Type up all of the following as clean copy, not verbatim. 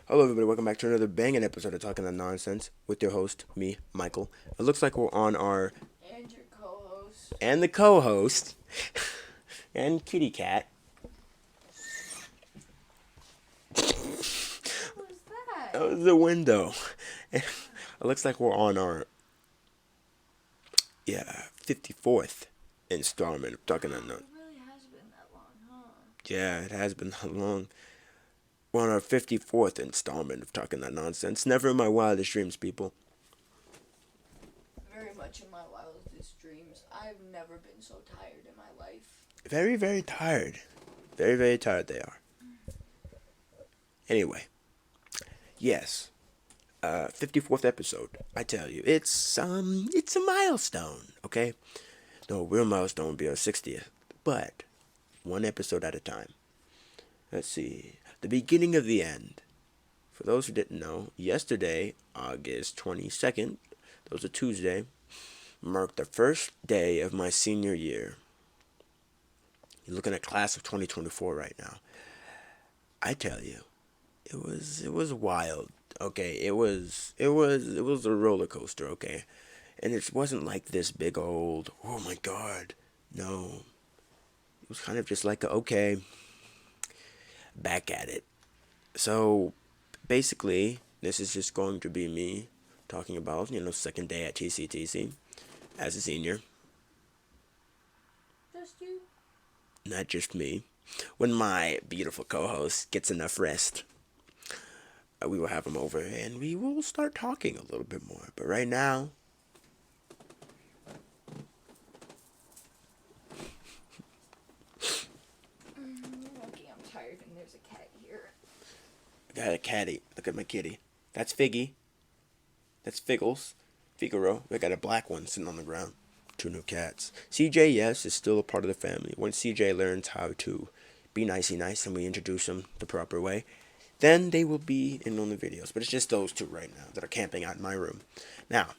Hello, everybody. Welcome back to another banging episode of Talking That Nonsense with your host, me, Michael. It looks like we're on our And your co-host. and the co-host and kitty cat. What was that? That was the window. It looks like we're on our 54th installment of Talking That Nonsense. It really has been that long, huh? Yeah, it has been that long. We're on our 54th installment of Talking That Nonsense. Never in my wildest dreams, people. Very much in my wildest dreams. I've never been so tired in my life. Very, very tired. Very, very tired they are. Anyway, yes. 54th episode. I tell you, it's a milestone, okay? No, real milestone would be our 60th, but one episode at a time. Let's see. The beginning of the end. For those who didn't know, yesterday, August 22nd, that was a Tuesday, marked the first day of my senior year. You're looking at class of 2024 right now. I tell you, it was wild. Okay, it was a roller coaster. Okay, and it wasn't like this big old, oh my god. No, it was kind of just like okay, back at it. So basically, this is just going to be me talking about second day at TCTC as a senior. Just you? Not just me. When my beautiful co-host gets enough rest, we will have him over and we will start talking a little bit more. But right now, Okay, I'm tired and there's a cat here. I got a catty. Look at my kitty. That's Figgy. That's Figgles. Figaro. We got a black one sitting on the ground. Two new cats. CJ, yes, is still a part of the family. Once CJ learns how to be nicey nice and we introduce him the proper way, then they will be in on the videos. But it's just those two right now that are camping out in my room. Now,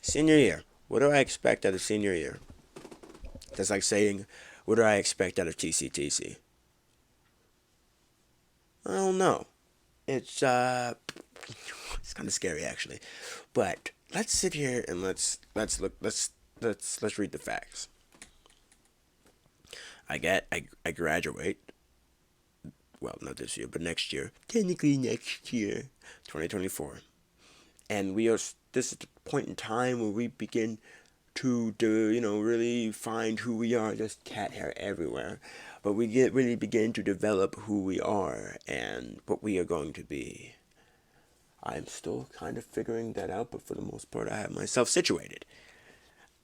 senior year. What do I expect out of senior year? That's like saying, what do I expect out of TCTC? I don't know. It's it's kind of scary actually. But let's sit here and let's read the facts. I graduate. Well, not this year, but next year. Technically next year, 2024. And this is the point in time where we begin to really find who we are. Just cat hair everywhere. But we really begin to develop who we are and what we are going to be. I'm still kind of figuring that out, but for the most part, I have myself situated.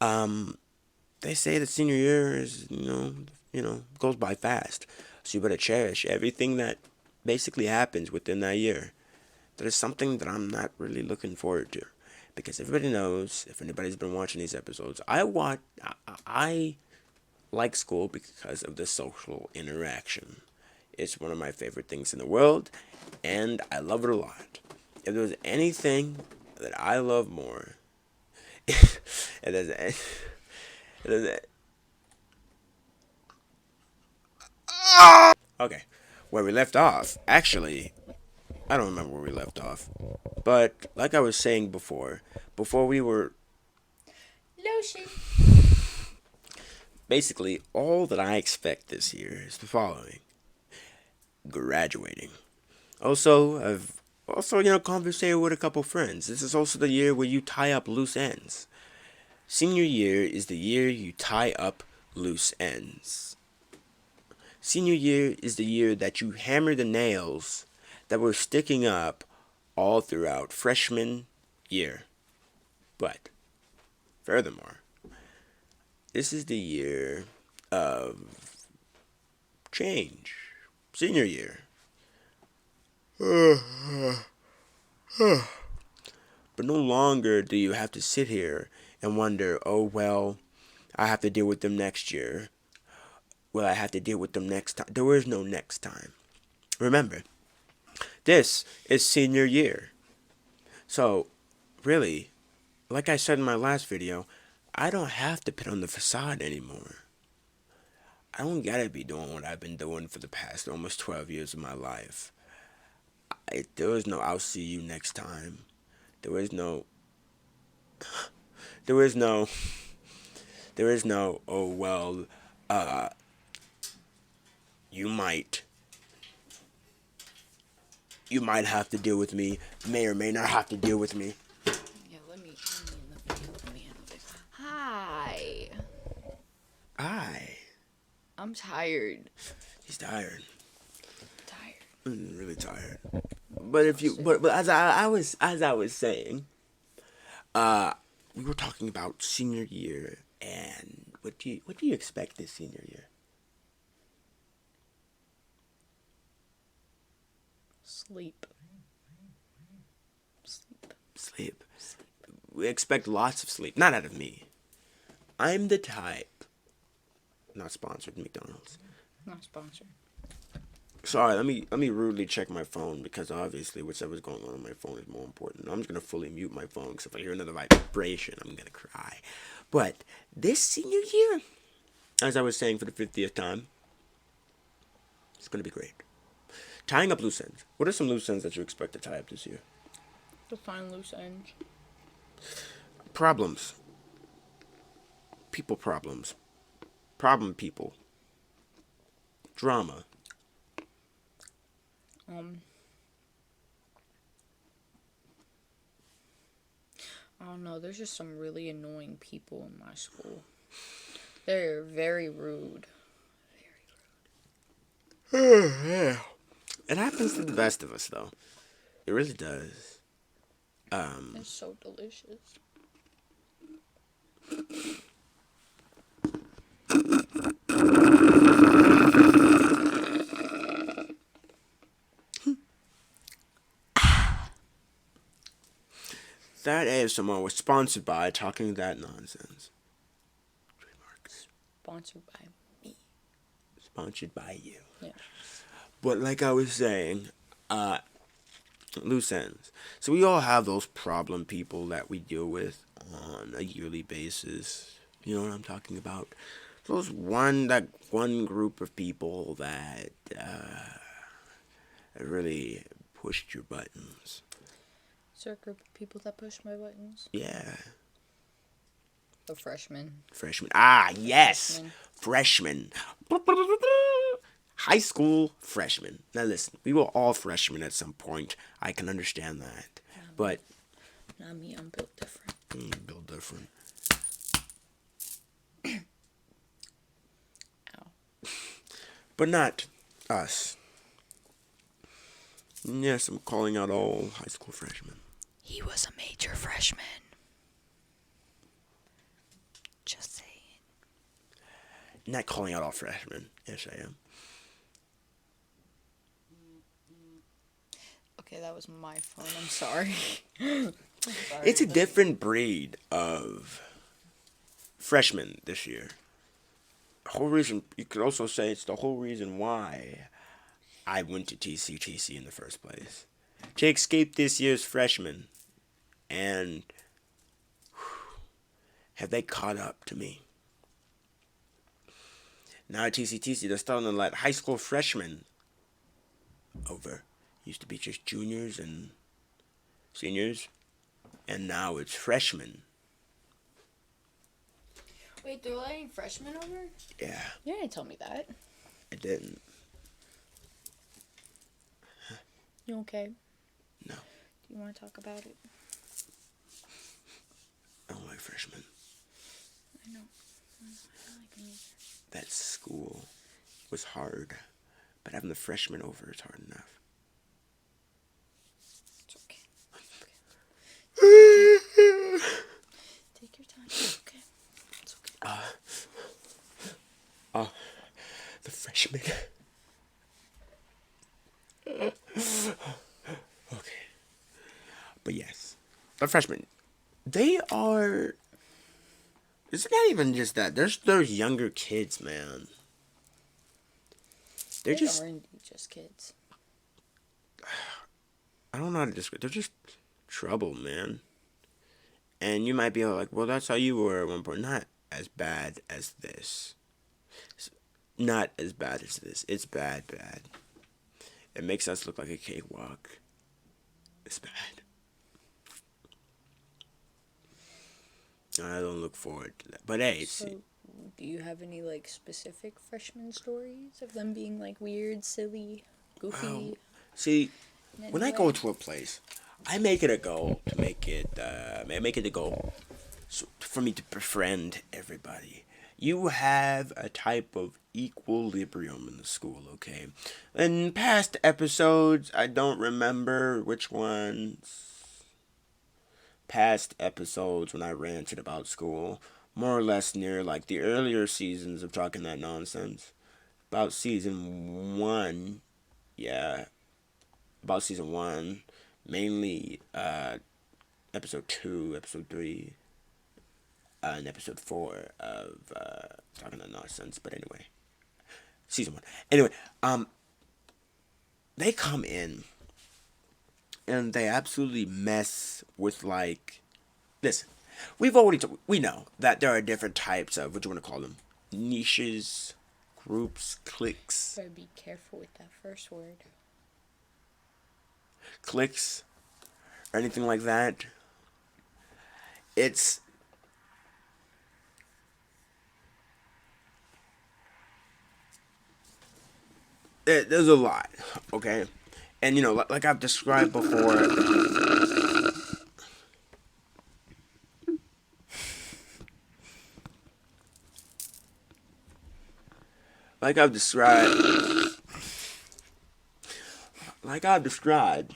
They say the senior year is, goes by fast. So you better cherish everything that basically happens within that year. That is something that I'm not really looking forward to. Because everybody knows, if anybody's been watching these episodes, I like school because of the social interaction. It's one of my favorite things in the world, and I love it a lot. If there's anything that I love more, if there's okay, where we left off, actually, I don't remember where we left off, but like I was saying before we were Lotion. basically all that I expect this year is the following: graduating. I've also conversated with a couple friends. This is also the year where you tie up loose ends. Senior year is the year you tie up loose ends. Senior year is the year that you hammer the nails that were sticking up all throughout freshman year. But, furthermore, this is the year of change. Senior year. But no longer do you have to sit here and wonder, oh, well, I have to deal with them next year. Will I have to deal with them next time? There is no next time. Remember, this is senior year. So, really, like I said in my last video, I don't have to put on the facade anymore. I don't gotta be doing what I've been doing for the past almost 12 years of my life. There was no I'll see you next time. There was no there is no there is no oh well uh you might you might have to deal with me, may or may not have to deal with me. Yeah, let me handle it. Hi. I'm tired. He's tired. Tired. Really tired. But if you but as I was saying, we were talking about senior year and what do you expect this senior year? Sleep. Sleep. We expect lots of sleep. Not out of me. I'm the type. Not sponsored McDonald's. Not sponsored. Sorry, let me rudely check my phone because obviously whatever's going on my phone is more important. I'm just gonna fully mute my phone because if I hear another vibration, I'm gonna cry. But this senior year, as I was saying for the 50th time, it's gonna be great. Tying up loose ends. What are some loose ends that you expect to tie up this year? Define loose ends. Problems. People problems. Problem people. Drama. I don't know. There's just some really annoying people in my school. They're very rude. It happens to the best of us, though. It really does. It's so delicious. That ASMR was sponsored by Talking That Nonsense. Trademarks. Sponsored by me. Sponsored by you. Yeah. But like I was saying, loose ends. So we all have those problem people that we deal with on a yearly basis. You know what I'm talking about? That one group of people that really pushed your buttons. Is there a group of people that push my buttons? Yeah. The freshmen. Freshmen. Ah, yes. Freshmen. High school freshmen. Now listen, we were all freshmen at some point. I can understand that. But Not me, I'm built different. built different. Ow. But not us. Yes, I'm calling out all high school freshmen. He was a major freshman. Just saying. Not calling out all freshmen. Yes, I am. Okay, that was my phone. I'm sorry. It's a different breed of freshmen this year. The whole reason, you could also say it's the whole reason why I went to TCTC in the first place. To escape this year's freshmen. And have they caught up to me? Now at TCTC, they're starting to let high school freshmen over. Used to be just juniors and seniors. And now it's freshmen. Wait, they're letting freshmen over? Yeah. You didn't tell me that. I didn't. You okay? No. Do you want to talk about it? I don't like freshmen. I know. I don't like them either. That school was hard. But having the freshmen over is hard enough. It's okay. Take your time. It's okay. It's okay. The freshmen. Okay. But yes. The freshmen. They are... It's not even just that. They're younger kids, man. They're They just... are indeed just kids. I don't know how to describe. They're just trouble, man. And you might be like, well, that's how you were at one point. Not as bad as this. Not as bad as this. It's bad. It makes us look like a cakewalk. this bad. I don't look forward to that. But hey, So, do you have any like specific freshman stories of them being like weird, silly, goofy? see, In any when I go way? to a place, I make it a goal to make it. I make it a goal for me to befriend everybody. You have a type of equilibrium in the school, okay? In past episodes, I don't remember which ones. Past episodes when I ranted about school, more or less near like the earlier seasons of Talking That Nonsense. About season one, yeah, about season one, mainly episode 2, episode 3, and episode 4 of Talking That Nonsense. But anyway, season 1. Anyway, they come in and they absolutely mess with like. Listen, we know that there are different types of what you want to call them, niches, groups, cliques, Better be careful with that first word. cliques, or anything like that. It's there's a lot, okay, and you know, like I've described before. Like I've described, like I've described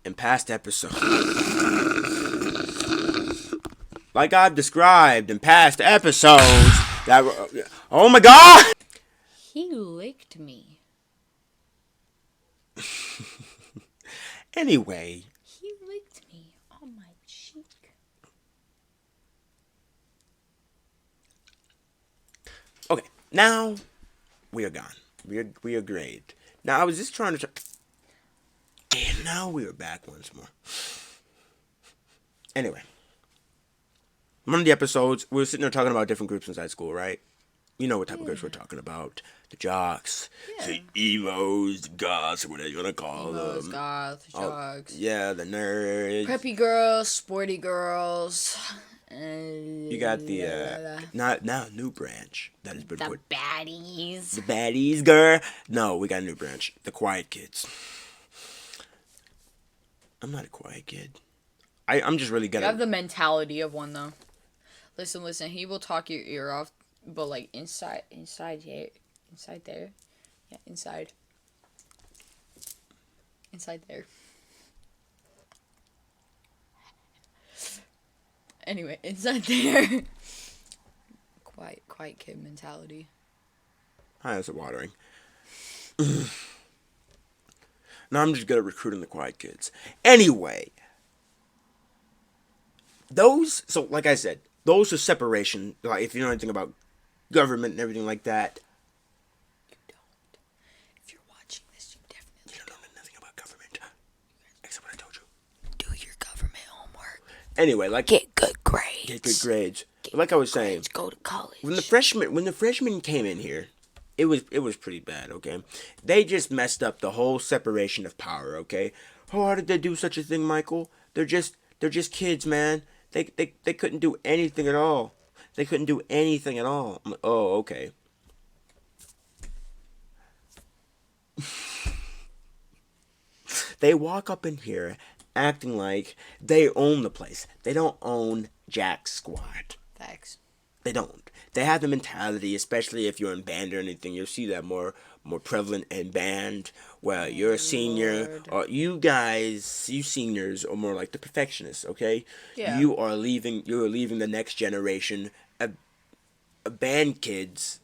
in past episodes, like I've described in past episodes, that oh my god! He licked me. Anyway, He licked me on my cheek. okay, now we are gone. We are great. Now I was just trying to. And now we are back once more. Anyway, one of the episodes, we were sitting there talking about different groups inside school, right? You know what type of groups we're talking about. The jocks, the emos, the goths, or whatever you want to call Emos, them. goth, jocks. Yeah, the nerds. Preppy girls, sporty girls. You got the, now new branch. That has been the put. baddies. The baddies, girl. No, we got a new branch. The quiet kids. I'm not a quiet kid. I'm just really good You at. have the mentality of one though. Listen. He will talk your ear off, but like inside there, yeah, inside there. Anyway, inside there. Quiet kid mentality. Hi, is it watering? No, I'm just good at recruiting the quiet kids. Anyway, so like I said, those are separation. Like if you know anything about government and everything like that, You don't. If you're watching this, you definitely don't know nothing about government, except what I told you. do your government homework. Anyway, like Get good grades. get good grades. But like I was saying, Go to college. when the freshmen came in here, it was pretty bad. Okay, they just messed up the whole separation of power. Okay, how did they do such a thing, Michael? They're just kids, man. They couldn't do anything at all. They couldn't do anything at all. I'm like, oh, okay. They walk up in here acting like they own the place. They don't own jack squat. Facts. They don't. They have the mentality, especially if you're in band or anything. You'll see that more prevalent in band. Where you're a senior, or you seniors are more like the perfectionists. Okay, Yeah. You're leaving the next generation, a band kids,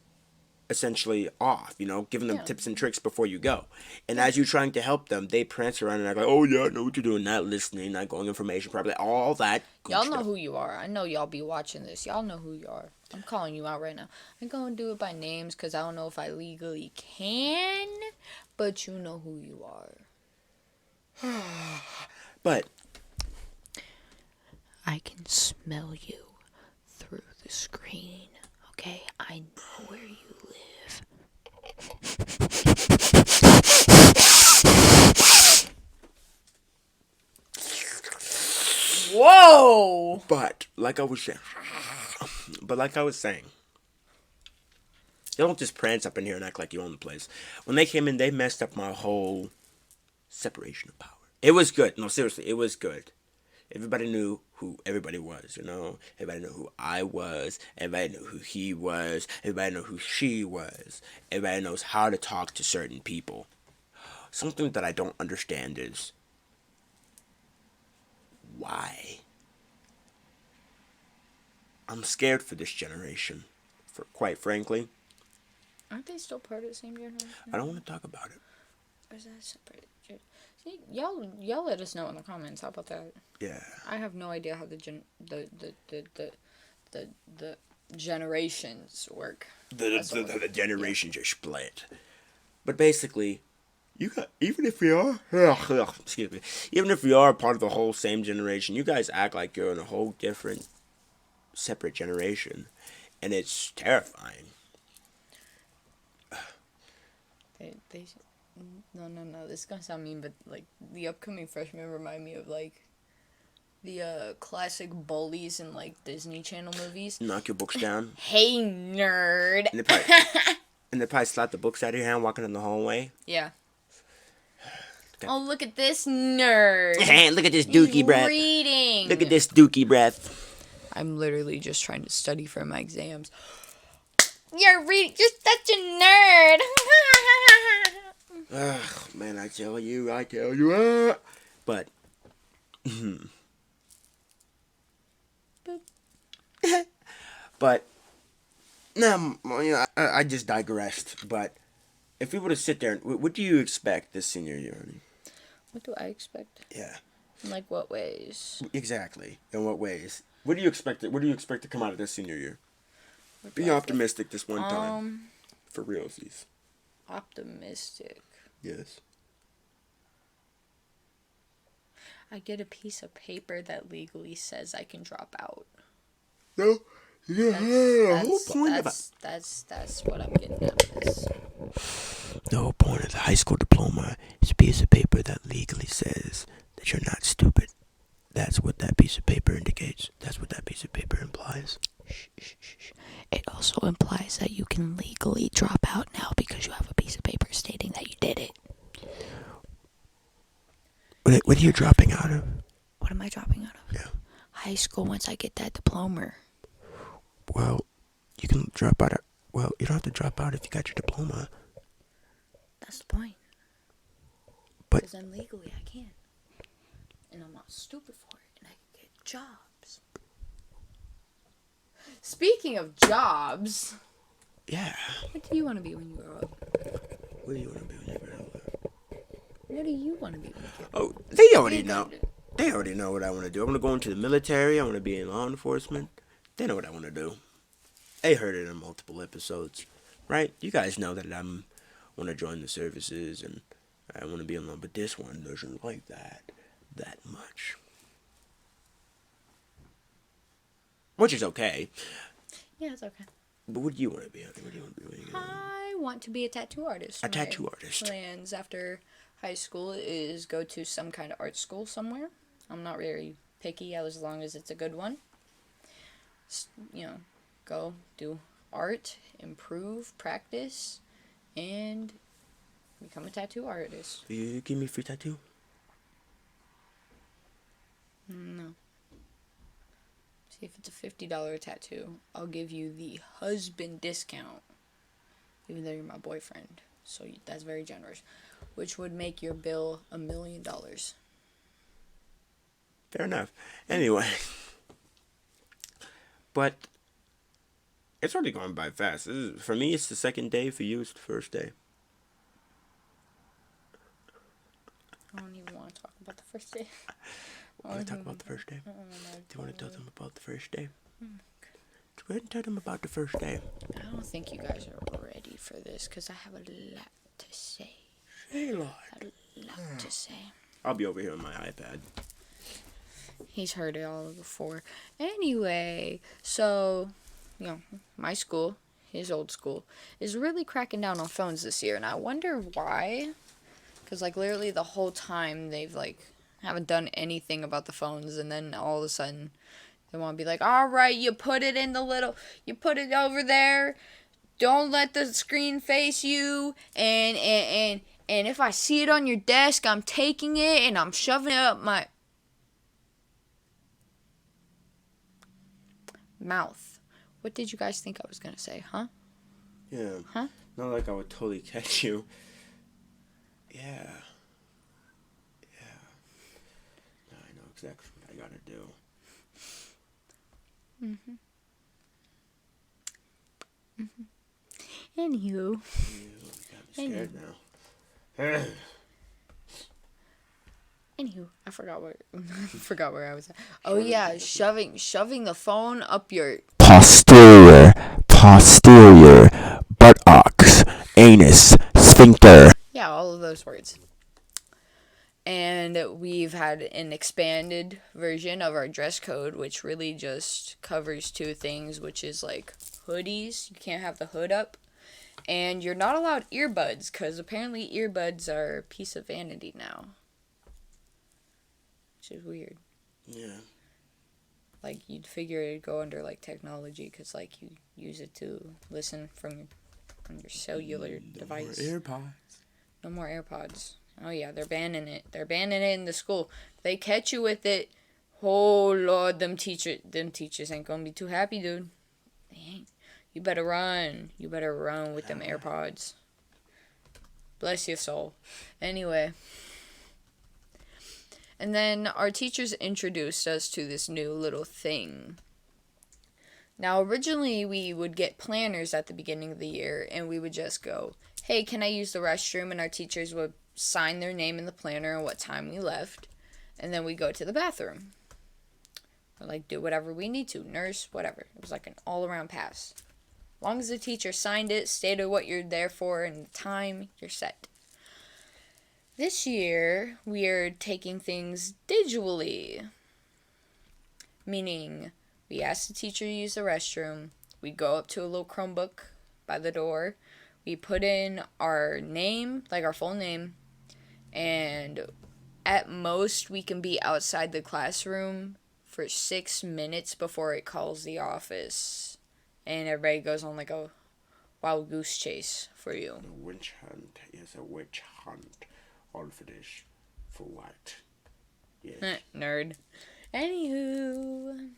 essentially off. You know, giving them tips and tricks before you go. And as you're trying to help them, they prance around and act like, oh yeah, I know what you're doing, not listening, not going information properly, all that. Y'all know who you are. I know y'all be watching this. Y'all know who you are. I'm calling you out right now. I'm going to do it by names because I don't know if I legally can, but you know who you are. But I can smell you through the screen, okay? I know where you live. Whoa! But like I was saying, you don't just prance up in here and act like you own the place. When they came in, they messed up my whole separation of power. It was good. No, seriously, it was good. Everybody knew who everybody was, you know? Everybody knew who I was. Everybody knew who he was. Everybody knew who she was. Everybody knows how to talk to certain people. Something that I don't understand is why? I'm scared for this generation. For quite frankly, Aren't they still part of the same generation? I don't want to talk about it. Or is that separate? See, y'all let us know in the comments. How about that? Yeah. I have no idea how the generations work. The generations are split. But basically, you got, even if we are excuse me, even if we are part of the whole same generation, you guys act like you're in a whole different, separate generation, and it's terrifying. They no. This is gonna sound mean, but like the upcoming freshmen remind me of like the classic bullies in like Disney Channel movies. Knock your books down. Hey, nerd. And they probably slap the books out of your hand walking in the hallway. Yeah. Okay. Oh, look at this nerd. Look at this dookie breath. Reading. Look at this dookie breath. I'm literally just trying to study for my exams. You're reading. You're such a nerd. Ugh, man, I tell you. But, but, no, you know, I just digressed. But if we were to sit there, what do you expect this senior year, honey? What do I expect? Yeah. In like what ways? Exactly. In what ways? What do you expect? What do you expect to come out of this senior year? Be optimistic this one time. For realsies. Optimistic. Yes. I get a piece of paper that legally says I can drop out. No. Yeah. That's what I'm getting at with this. The whole point of the high school diploma is a piece of paper that legally says that you're not stupid. That's what that piece of paper indicates. That's what that piece of paper implies. Shh. It also implies that you can legally drop out now because you have a piece of paper stating that you did it. What are you dropping out of? What am I dropping out of? Yeah. High school once I get that diploma. Well, you can drop out. Well, you don't have to drop out if you got your diploma. That's the point. But because then legally I can. And I'm not stupid for it. And I can get jobs. Speaking of jobs. Yeah. What do you want to be when you grow up? What do you want to be when you grow up? What do you want to be when you grow up? Oh, they already know. They already know what I want to do. I want to go into the military. I want to be in law enforcement. They know what I want to do. They heard it in multiple episodes, right? You guys know that I want to join the services and I want to be in law, but this one doesn't like that much. Which is okay. Yeah, it's okay. But what do you want to be? What do you want to be when you get older? I want to be a tattoo artist. A tattoo artist. Plans after high school is go to some kind of art school somewhere. I'm not very picky as long as it's a good one. You know, go do art, improve, practice, and become a tattoo artist. Will you give me a free tattoo? No. See, if it's a $50 tattoo, I'll give you the husband discount, even though you're my boyfriend. So that's very generous, which would make your bill $1 million. Fair enough. Anyway, but it's already gone by fast. For me, it's the second day. For you, it's the first day. I don't even want to talk about the first day. Want to talk about the first day? Do you want to tell them about the first day? Go ahead and tell them about the first day. I don't think you guys are ready for this because I have a lot to say. Say a lot. A lot to say. I'll be over here on my iPad. He's heard it all before. Anyway, so, you know, my school, his old school, is really cracking down on phones this year. And I wonder why. Because, like, literally the whole time they've, like, haven't done anything about the phones, and then all of a sudden they want to be like, all right, you put it over there. Don't let the screen face you, and if I see it on your desk, I'm taking it and I'm shoving it up my mouth. What did you guys think I was gonna say, huh? Yeah. Huh? Not like I would totally catch you. Yeah. Now I know exactly what I gotta do. Anywho. You got me scared now. Anywho, I forgot where I was at. Oh yeah, shoving the phone up your Posterior, buttocks, anus, sphincter. yeah, all of those words. And we've had an expanded version of our dress code, which really just covers two things, which is like hoodies. You can't have the hood up. And you're not allowed earbuds, because apparently earbuds are a piece of vanity now. Which is weird. Yeah. Like, you'd figure it'd go under, like, technology, because, like, you use it to listen from your cellular device. No more AirPods. Oh, yeah, they're banning it. They're banning it in the school. If they catch you with it, oh, Lord, them teachers ain't gonna be too happy, dude. They ain't. You better run. You better run with them AirPods. Bless your soul. Anyway. And then our teachers introduced us to this new little thing. Now, originally, we would get planners at the beginning of the year, and we would just go, hey, can I use the restroom? And our teachers would sign their name in the planner and what time we left, and then we go to the bathroom. Or, like, do whatever we need to, nurse, whatever. It was like an all-around pass. As long as the teacher signed it, stated what you're there for, and the time, you're set. This year, we are taking things digitally. Meaning, we ask the teacher to use the restroom. We go up to a little Chromebook by the door. We put in our name, like our full name. And at most, we can be outside the classroom for 6 minutes before it calls the office. And everybody goes on like a wild goose chase for you. A witch hunt. Yes, a witch hunt. All for this. For what? Yes. Nerd. Anywho.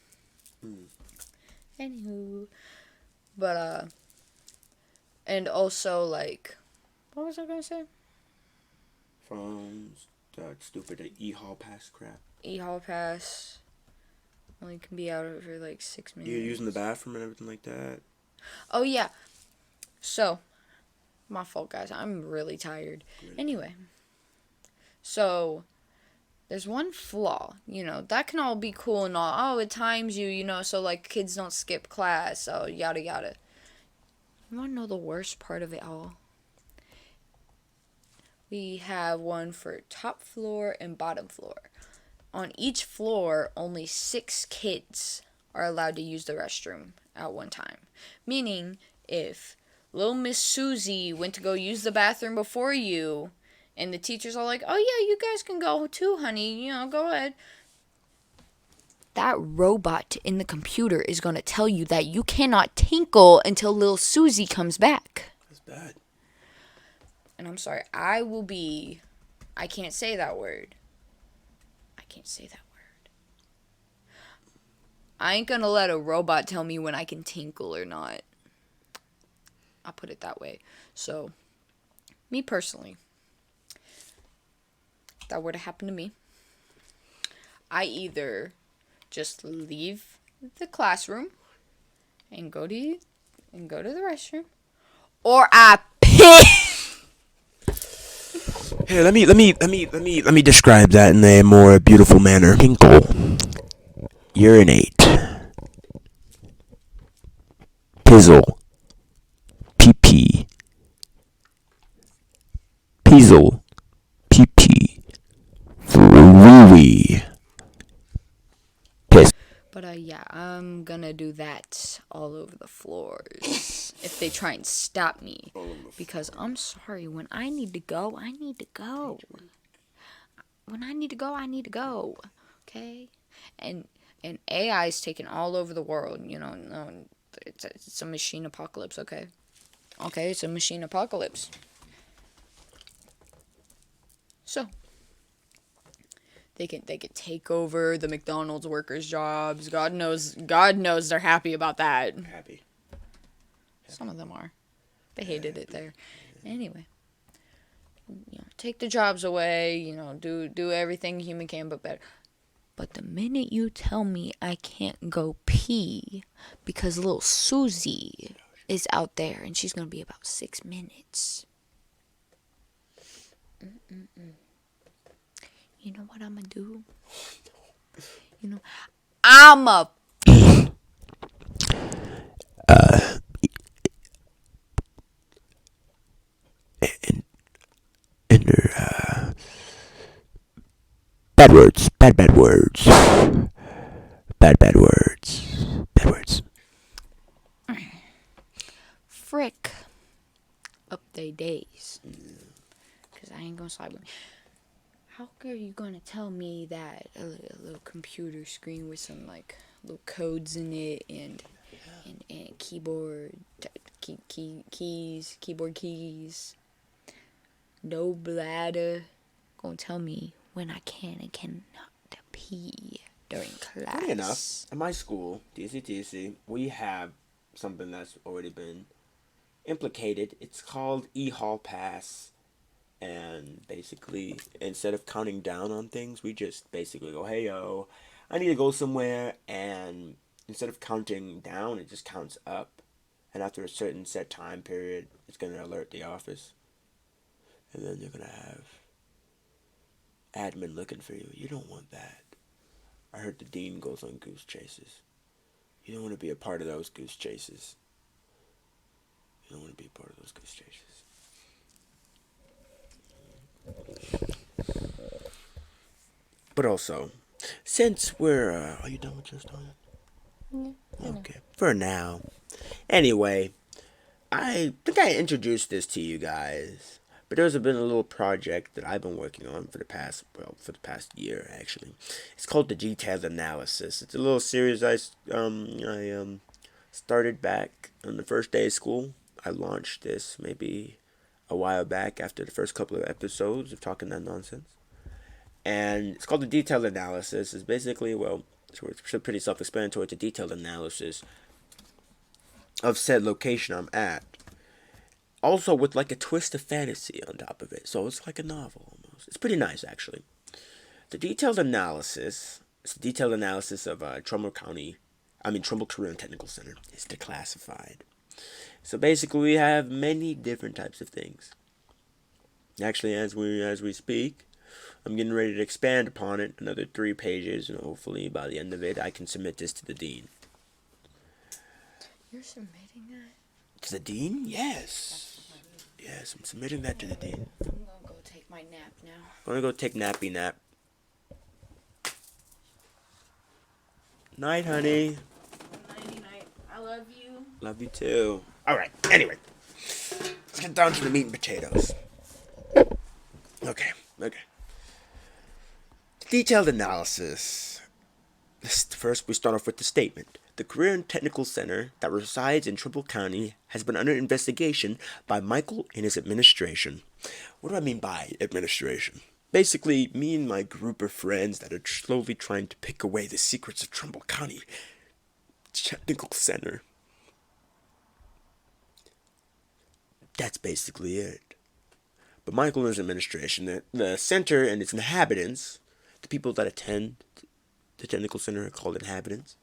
But, and also, like, what was I gonna say? Phones. That stupid e-hall pass crap. E-hall pass. Only can be out for, like, 6 minutes. You're using the bathroom and everything like that. Oh, yeah. So, my fault, guys. I'm really tired. Great. Anyway. So, there's one flaw. You know, that can all be cool and all. Oh, it times you, you know, so, like, kids don't skip class. So, yada, yada. You want to know the worst part of it all? We have one for top floor and bottom floor. On each floor, only 6 kids are allowed to use the restroom at one time. Meaning, if little Miss Susie went to go use the bathroom before you, and the teachers are like, oh yeah, you guys can go too, honey, you know, go ahead. That robot in the computer is going to tell you that you cannot tinkle until little Susie comes back. That's bad. And I'm sorry, I can't say that word. I ain't gonna let a robot tell me when I can tinkle or not. I'll put it that way. So, me personally, if that were to happen to me, I either just leave the classroom and go to the restroom, or I piss. Here, let me describe that in a more beautiful manner. Tinkle, urinate, pizzle, pee-pee, pizzle, pee-pee, wee-wee, piss. But yeah, I'm gonna do that all over the floors if they try and stop me. Because I'm sorry, when I need to go, I need to go. when I need to go, I need to go. Okay? And AI is taking all over the world, no, it's a machine apocalypse, okay? Okay, it's a machine apocalypse. So they can take over the McDonald's workers' jobs. God knows they're happy about that. Happy. Some of them are. They hated it there. Anyway, take the jobs away. Do everything a human can, but better. But the minute you tell me I can't go pee because little Susie is out there and she's gonna be about 6 minutes. You know what I'm gonna do? I'm a And they're, bad words. Bad words. Bad words. Bad words. frick up they days. Because I ain't gonna slide with me. How are you gonna tell me that a little computer screen with some little codes in it and keyboard keyboard keys, no bladder, gonna tell me when I can and cannot pee during class? Funny enough, at my school, TCTC, we have something that's already been implicated. It's called e-hall pass. And basically, instead of counting down on things, we just basically go, hey, yo, I need to go somewhere. And instead of counting down, it just counts up. And after a certain set time period, it's going to alert the office. And then you're going to have admin looking for you. You don't want that. I heard the dean goes on goose chases. You don't want to be a part of those goose chases. You don't want to be a part of those goose chases. But also, since we're, are you done with your story? Yeah, okay, for now. Anyway, I think I introduced this to you guys, but there's been a little project that I've been working on for the past year actually. It's called the detailed analysis. It's a little series I started back on the first day of school. I launched this maybe a while back after the first couple of episodes of Talking That Nonsense. And it's called the detailed analysis. It's basically, it's pretty self-explanatory. It's a detailed analysis of said location I'm at. Also with like a twist of fantasy on top of it. So it's like a novel almost. It's pretty nice actually. The detailed analysis, it's the detailed analysis of Trumbull Career and Technical Center. It's declassified. So basically we have many different types of things. Actually, as we speak, I'm getting ready to expand upon it another 3 pages, and hopefully by the end of it I can submit this to the dean. You're submitting that? To the dean? Yes. Yes, I'm submitting that to the dean. I'm gonna go take my nap now. I'm gonna go take nappy nap. Night, honey. Nighty night. I love you. Love you too. Alright, anyway. Let's get down to the meat and potatoes. Okay. Detailed analysis. First, we start off with the statement. The Career and Technical Center that resides in Trumbull County has been under investigation by Michael and his administration. What do I mean by administration? Basically, me and my group of friends that are slowly trying to pick away the secrets of Trumbull County Technical Center. That's basically it. But Michael and his administration, the center and its inhabitants, the people that attend the Technical Center are called inhabitants.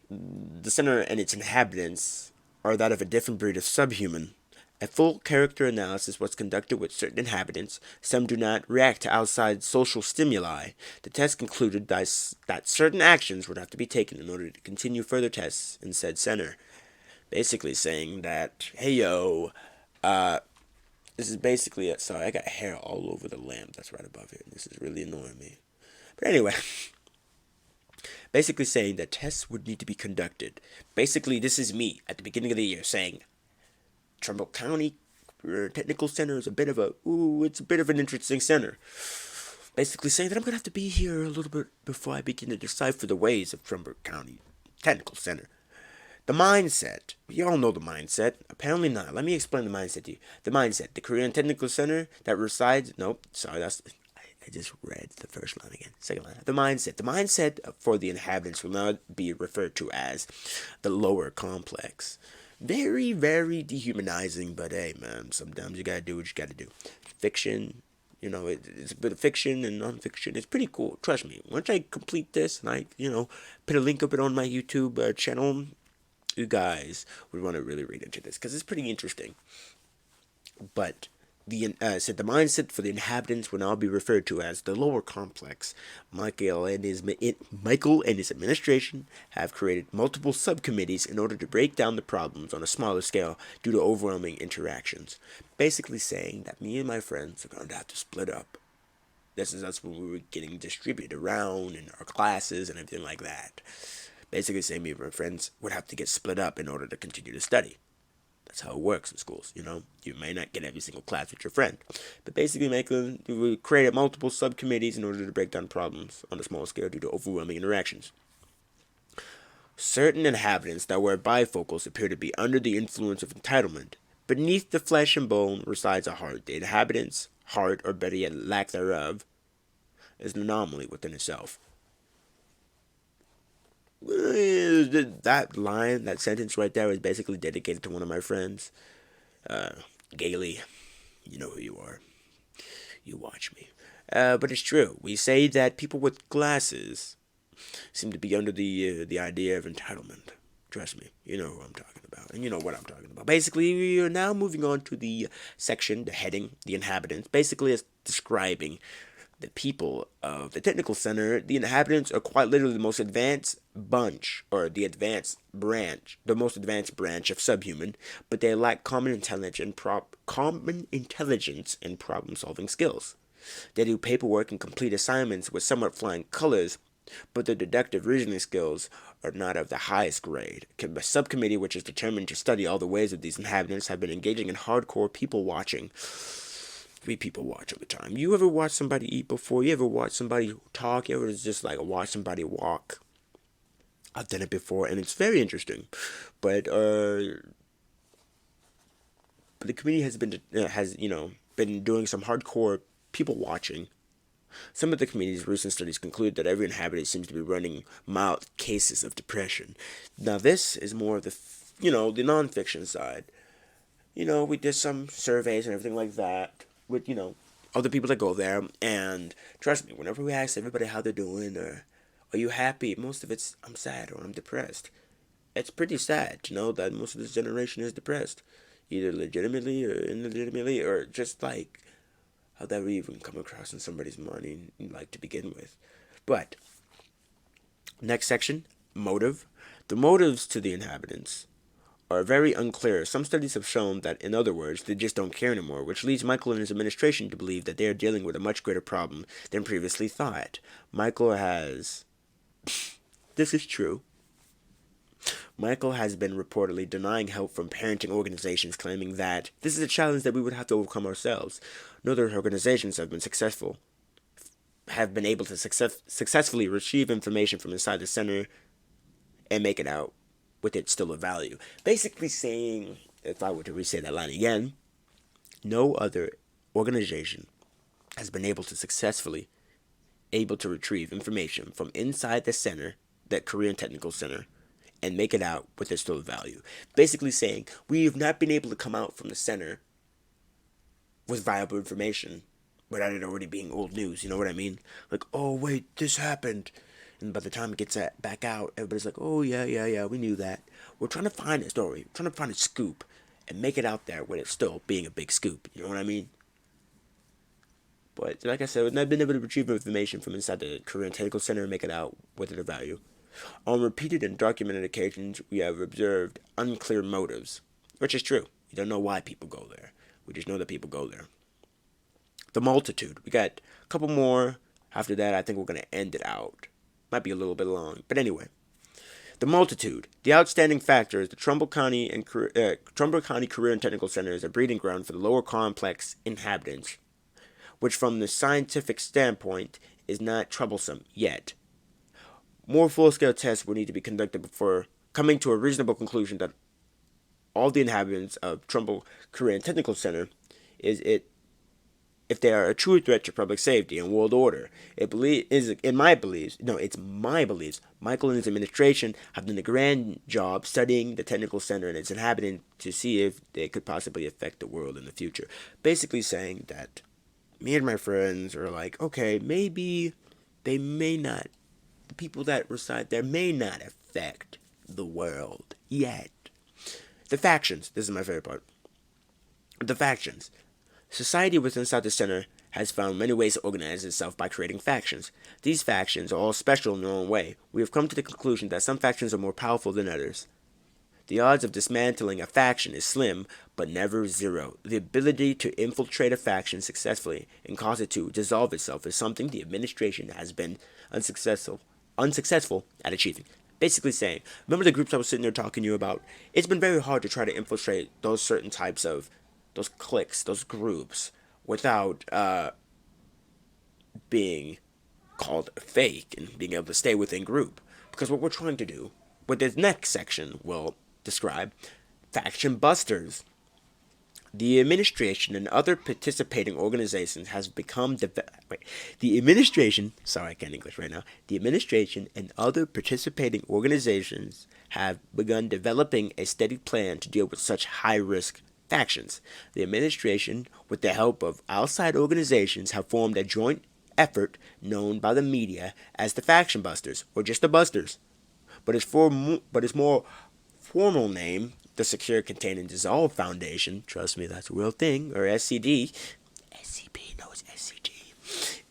The center and its inhabitants are that of a different breed of subhuman. A full character analysis was conducted with certain inhabitants. Some do not react to outside social stimuli. The test concluded that certain actions would have to be taken in order to continue further tests in said center. Basically saying that, hey yo, this is basically it. Sorry, I got hair all over the lamp that's right above it. This is really annoying me. But anyway, basically saying that tests would need to be conducted. Basically, this is me at the beginning of the year saying, Trumbull County Technical Center is it's a bit of an interesting center. basically saying that I'm going to have to be here a little bit before I begin to decipher the ways of Trumbull County Technical Center. The mindset. You all know the mindset. Apparently not. Let me explain the mindset to you. The mindset. The Korean Technical Center that resides... Nope. Sorry, that's... I just read the first line again. Second line. The mindset. The mindset for the inhabitants will now be referred to as the lower complex. Very, very dehumanizing, but hey, man, sometimes you gotta do what you gotta do. Fiction, it's a bit of fiction and non-fiction. It's pretty cool. Trust me. Once I complete this and I, put a link up it on my YouTube channel, you guys would want to really read into this because it's pretty interesting. But said the mindset for the inhabitants will now be referred to as the lower complex. Michael and his administration have created multiple subcommittees in order to break down the problems on a smaller scale due to overwhelming interactions. Basically saying that me and my friends are going to have to split up. That's when we were getting distributed around in our classes and everything like that. Basically saying me and my friends would have to get split up in order to continue to study. That's how it works in schools, You may not get every single class with your friend. But basically, we created multiple subcommittees in order to break down problems on a small scale due to overwhelming interactions. Certain inhabitants that wear bifocals appear to be under the influence of entitlement. Beneath the flesh and bone resides a heart. The inhabitants' heart, or better yet, lack thereof, is an anomaly within itself. That line, that sentence right there is basically dedicated to one of my friends. Gailey, you know who you are. You watch me. But it's true. We say that people with glasses seem to be under the idea of entitlement. Trust me, you know who I'm talking about, and you know what I'm talking about. Basically, we are now moving on to the section, the heading, the inhabitants. Basically, it's describing the people of the technical center. The inhabitants are quite literally the most advanced bunch, or the most advanced branch of subhuman, but they lack common intelligence and problem-solving skills. They do paperwork and complete assignments with somewhat flying colors, but their deductive reasoning skills are not of the highest grade. A subcommittee which is determined to study all the ways of these inhabitants have been engaging in hardcore people watching. We people watch all the time. You ever watch somebody eat before? You ever watch somebody talk? You ever just watch somebody walk? I've done it before, and it's very interesting. But the community has been doing some hardcore people watching. Some of the community's recent studies conclude that every inhabitant seems to be running mild cases of depression. Now, this is more of the non-fiction side. We did some surveys and everything like that with, other people that go there. And trust me, whenever we ask everybody how they're doing or are you happy, most of it's I'm sad or I'm depressed. It's pretty sad to know that most of this generation is depressed, either legitimately or illegitimately, or just how that would even come across in somebody's mind to begin with. But next section, motive. The motives to the inhabitants are very unclear. Some studies have shown that, in other words, they just don't care anymore, which leads Michael and his administration to believe that they are dealing with a much greater problem than previously thought. Michael has... This is true. Michael has been reportedly denying help from parenting organizations, claiming that this is a challenge that we would have to overcome ourselves. No other organizations have been able to successfully retrieve information from inside the center and make it out with it still of value. Basically saying, if I were to re-say that line again, no other organization has been able to successfully retrieve information from inside the center, that Korean Technical Center, and make it out with it still of value. Basically saying, we have not been able to come out from the center with viable information without it already being old news, you know what I mean? Oh wait, this happened. And by the time it gets back out, everybody's like, oh, yeah, we knew that. We're trying to find a story. We're trying to find a scoop and make it out there with it still being a big scoop. You know what I mean? But like I said, we've not been able to retrieve information from inside the Korean Technical Center and make it out with it of value. On repeated and documented occasions, we have observed unclear motives, which is true. We don't know why people go there. We just know that people go there. The multitude. We got a couple more. After that, I think we're going to end it out. Might be a little bit long, but anyway. The multitude. The outstanding factor is the Trumbull County Career and Technical Center is a breeding ground for the lower complex inhabitants. which from the scientific standpoint is not troublesome yet. More full-scale tests would need to be conducted before coming to a reasonable conclusion that all the inhabitants of Trumbull Korean Technical Center if they are a true threat to public safety and world order. It's my beliefs, Michael and his administration have done a grand job studying the technical center and its inhabitants to see if they could possibly affect the world in the future. Basically saying that me and my friends are like, okay, maybe they may not, the people that reside there may not affect the world yet. The factions, this is my favorite part. The factions. Society within inside the center has found many ways to organize itself by creating factions. These factions are all special in their own way. We have come to the conclusion that some factions are more powerful than others. The odds of dismantling a faction is slim, but never zero. The ability to infiltrate a faction successfully and cause it to dissolve itself is something the administration has been unsuccessful at achieving. Basically saying, remember the groups I was sitting there talking to you about? It's been very hard to try to infiltrate those certain types of those cliques, those groups, without being called fake and being able to stay within group. Because what we're trying to do, what this next section will describe, faction busters. The administration and other participating organizations has become the administration and other participating organizations have begun developing a steady plan to deal with such high-risk factions. The administration, with the help of outside organizations, have formed a joint effort known by the media as the Faction Busters, or just the Busters. But its more formal name, the Secure, Contain, and Dissolve Foundation, trust me, that's a real thing, or SCD, SCP, no, it's SCG,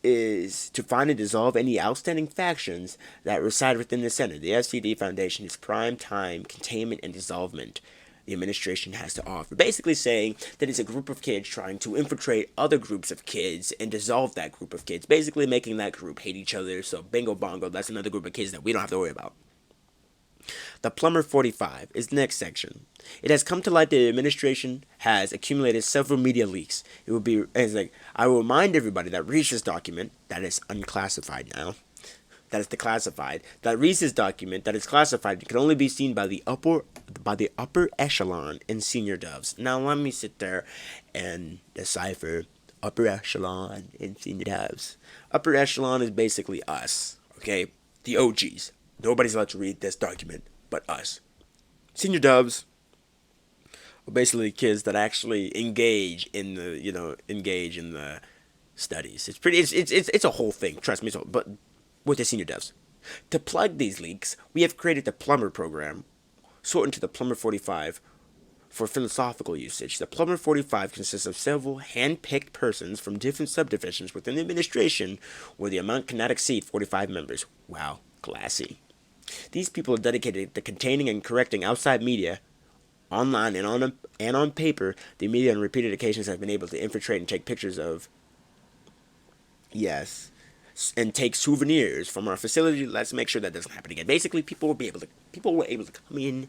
is to find and dissolve any outstanding factions that reside within the center. The SCD Foundation is prime time containment and dissolvement the administration has to offer. Basically saying that it's a group of kids trying to infiltrate other groups of kids and dissolve that group of kids. Basically making that group hate each other. So bingo bongo, that's another group of kids that we don't have to worry about. The Plumber 45 is the next section. It has come to light that the administration has accumulated several media leaks. I will remind everybody that reads this document, that is unclassified now, that is declassified, that reads this document that is classified can only be seen by the upper echelon and senior devs. Now let me sit there and decipher upper echelon and senior devs. Upper echelon is basically us, okay? The OGs. Nobody's allowed to read this document but us. Senior devs are basically kids that actually engage in the studies. It's a whole thing, trust me. But with the senior devs. To plug these leaks, we have created the Plumber program, sorted into the Plumber 45 for philosophical usage. The Plumber 45 consists of several hand-picked persons from different subdivisions within the administration where the amount cannot exceed 45 members. Wow, classy. These people are dedicated to containing and correcting outside media, online and on paper. The media on repeated occasions have been able to infiltrate and take pictures of, and take souvenirs from our facility. Let's make sure that doesn't happen again. Basically, people were able to come in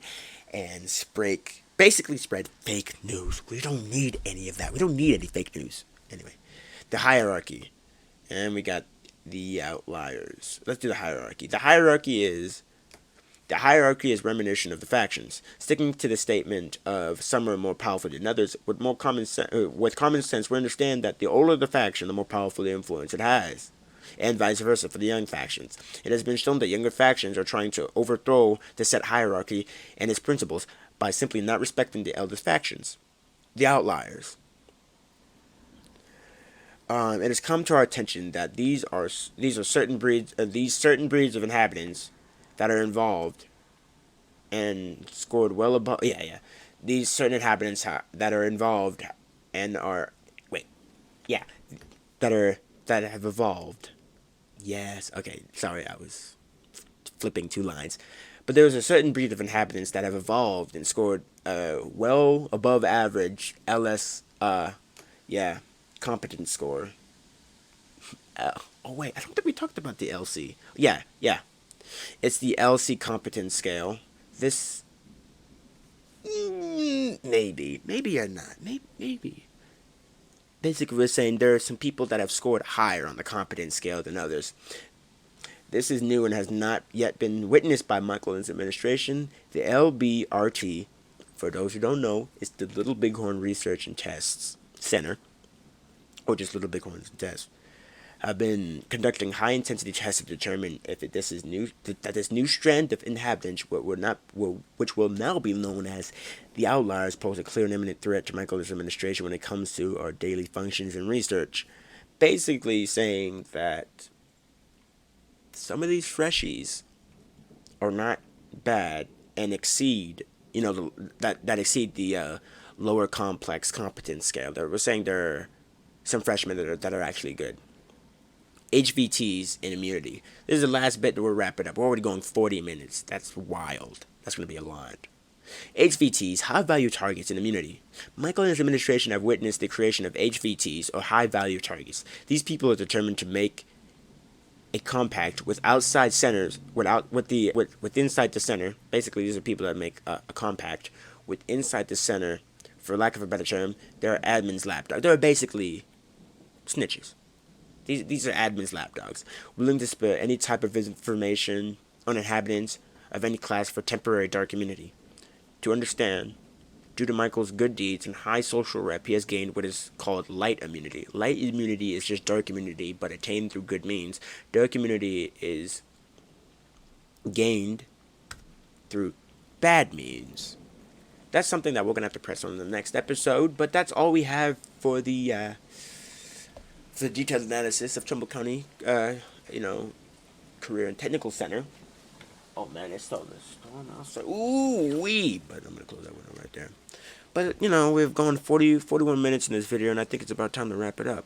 and spread fake news. We don't need any of that. We don't need any fake news. Anyway, the hierarchy, and we got the outliers. Let's do the hierarchy. The hierarchy is reminiscent of the factions, sticking to the statement of some are more powerful than others. With common sense, we understand that the older the faction, the more powerful the influence it has, and vice versa for the young factions. It has been shown that younger factions are trying to overthrow the set hierarchy and its principles by simply not respecting the eldest factions. The outliers. It has come to our attention that these are certain breeds of inhabitants that are involved and scored well above. These certain inhabitants that are involved and that have evolved. Yes. Okay. Sorry, I was flipping two lines. But there was a certain breed of inhabitants that have evolved and scored well above average competence score. I don't think we talked about the LC. Yeah. It's the LC competence scale. This, maybe or not. Maybe. basically we're saying there are some people that have scored higher on the competence scale than others. This is new and has not yet been witnessed by Michael and his administration. The LBRT, for those who don't know, is the Little Bighorn Research and Tests Center, or just Little Bighorns and Tests, have been conducting high-intensity tests to determine if this new strand of inhabitants, which will now be known as the outliers, pose a clear and imminent threat to Michael's administration when it comes to our daily functions and research. Basically saying that some of these freshies are not bad and exceed, that exceed the lower complex competence scale. We're saying there are some freshmen that are actually good. HVTs and immunity. This is the last bit that we'll wrap it up. We're already going 40 minutes. That's wild. That's going to be a lot. HVTs, high-value targets, and immunity. Michael and his administration have witnessed the creation of HVTs, or high-value targets. These people are determined to make a compact with outside centers, with inside the center. Basically, these are people that make a compact with inside the center. For lack of a better term, they're admin's lapdog. They're basically snitches. These are admin's lapdogs, willing to spill any type of information on inhabitants of any class for temporary dark immunity. To understand, due to Michael's good deeds and high social rep, he has gained what is called light immunity. Light immunity is just dark immunity, but attained through good means. Dark immunity is gained through bad means. That's something that we're going to have to press on in the next episode, but that's all we have for the detailed analysis of Trumbull County, Career and Technical Center. Oh man, it's still this storm outside. Ooh wee! But I'm gonna close that window right there. But we've gone 41 minutes in this video, and I think it's about time to wrap it up.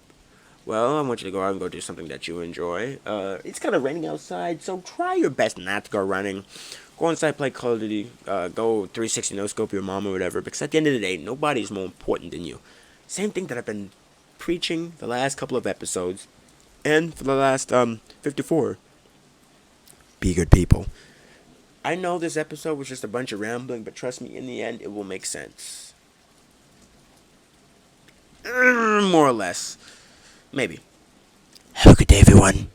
Well, I want you to go out and go do something that you enjoy. It's kind of raining outside, so try your best not to go running. Go inside, play Call of Duty. Go 360 no scope your mom or whatever. Because at the end of the day, nobody's more important than you. Same thing that I've been preaching the last couple of episodes, and for the last 54. Be good people. I know this episode was just a bunch of rambling, but trust me, in the end, it will make sense. More or less. Maybe. Have a good day, everyone.